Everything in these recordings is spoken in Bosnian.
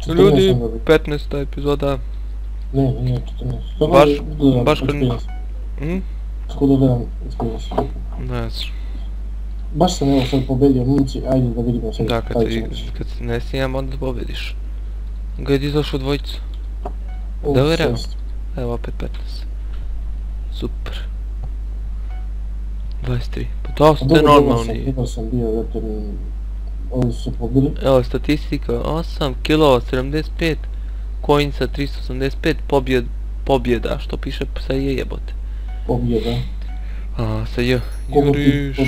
Ljudi, 15. epizoda. Ne, nije 14. Baš kad... Tako da gledam experience. Ne znam. Baš sam evo sad pobedio, momci, ajde da vidimo sad. Da, kad se ne snijam, onda pobediš. Gdje je izašao dvojicu? Da je rekao? Evo opet 15. Super. 23. Pa to ste normalni. Dobar sam bio, zato ovi su pobili. Evo statistika, 8 kilova 75, coinsa 385, pobjeda, što piše sa je jebote. Pobjeda. A, sa je, juriš.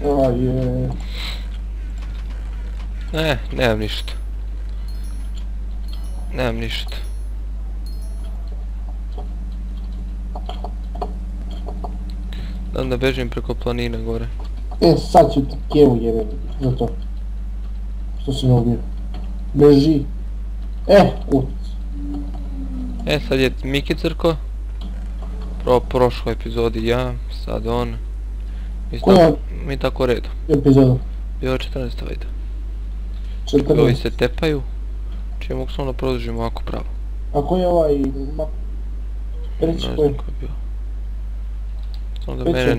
A je. Nemam ništa. Nemam ništa. Dam da bežim preko planine gore. Sad ću ti kevu jebem, za to. Što si me ubio. Beži. Kut. Sad je Miki crko. Prošloj epizodi ja, sad on. Mi tako redu. Epizoda? Bio je 14. vajda. 14. Ovi se tepaju. Čije mogu samo da produžimo ovako pravo. A ko je ovaj... Reći ko je? Samo da mene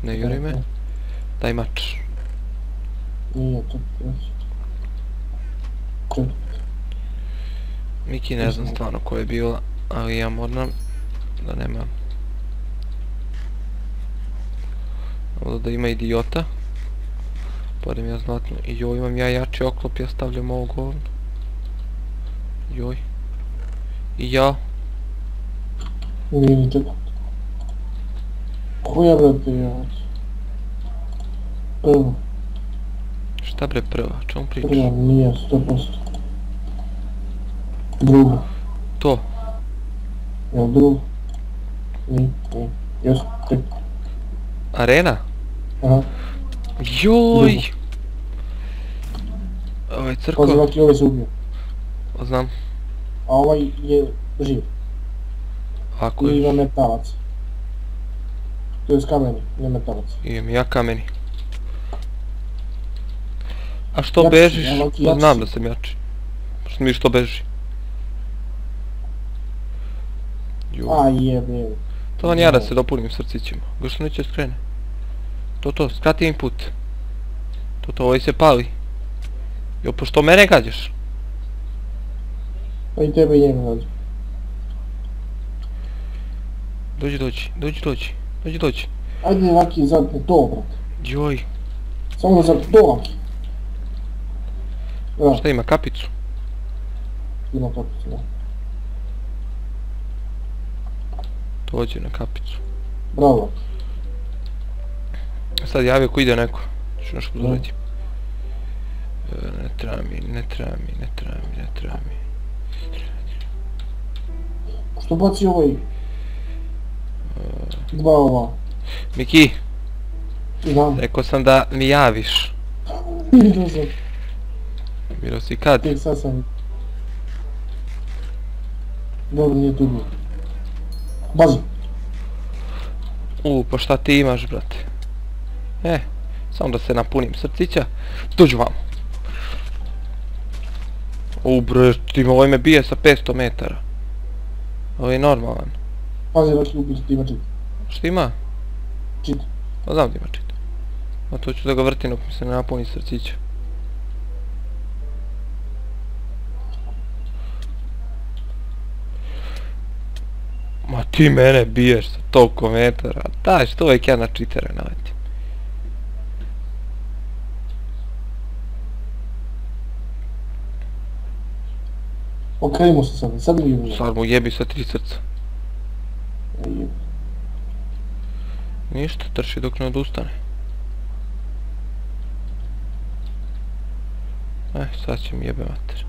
ne juri me. Daj mač. Nije to reći. Miki ne znam stvarno ko je bila, ali ja moram da nema. Ovdje da ima idiota. Podim ja znatno. I joj, imam ja jači oklop, ja stavljam ovo govno. Joj. I ja. Vidite. Koja brate javac? Prvo. Šta bre prva? Čemu pričaš? Prva nije 100%. Drugo. To. Jel drugo? Nije. Jes, tek. Arena? Aha. Joj! Ovaj crko... Kozivaki, ovaj se ubio. Znam. A ovaj je živ. Ako je... I ima metalac. To je kameni, ne metalac. Imam ja kameni. A što bežiš? Znam da sam jači. Što mi što beži? A jebe. To vam ja da se dopunim srcićima. Što neće skrene? To, skrati im put. To, ovaj se pali. Jo, pošto mene gađaš? Pa i tebe i njega gađa. Dođi. Ajde Vaki, zapne to, brate. Joj. Samo zapne to, Vaki. Šta ima, kapicu? Ima kapicu, da. Dođi na kapicu. Bravo. Sad javi ako ide neko. Što nešto uzradim. Ne treba mi. Što baci ovaj? Dva ova. Miki! Znam. Rekao sam da mi javiš. Vidio sam. Vidio si kad? Tek sad sam. Dobro, nije tu bio. Bazi. Pa šta ti imaš, brate? Samo da se napunim srcića. Dođu vamo. Bre, ovaj me bije sa 500 metara. Ovo je normalan. Pazi, Vaki, ubiti ti ima čit. Šta ima? Čit. Pa znam da ima čit. A to ću da ga vrtim dok mi se ne napuni srcića. Ma ti mene biješ sa toliko metara. Daj, što uvijek ja na čitere naletim. Okrenimo se sad mi jebi. Sad mu jebi sa 3 srca. Ništa, trši dok ne odustane. Sad će mi jebe mater.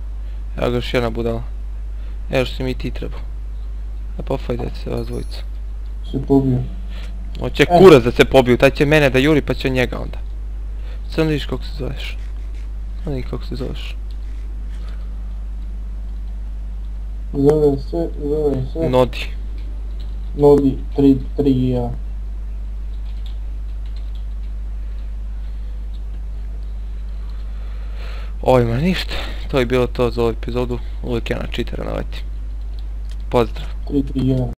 Evo ga još jedna budala. Evo što si mi ti trebao. Pofajdajte se vas dvojica. Se pobio. Hoće kurac da se pobiju, taj će mene da juri pa će njega onda. Sad ne vidiš kako se zoveš. Sad ne vidiš kako se zoveš. Zove se... Nodi. Nodi, 3 ja. Ovima ništa, to je bilo to za ovu epizodu, uvijek ja na cheatera naleti. Pozdrav! 3, 3, 1.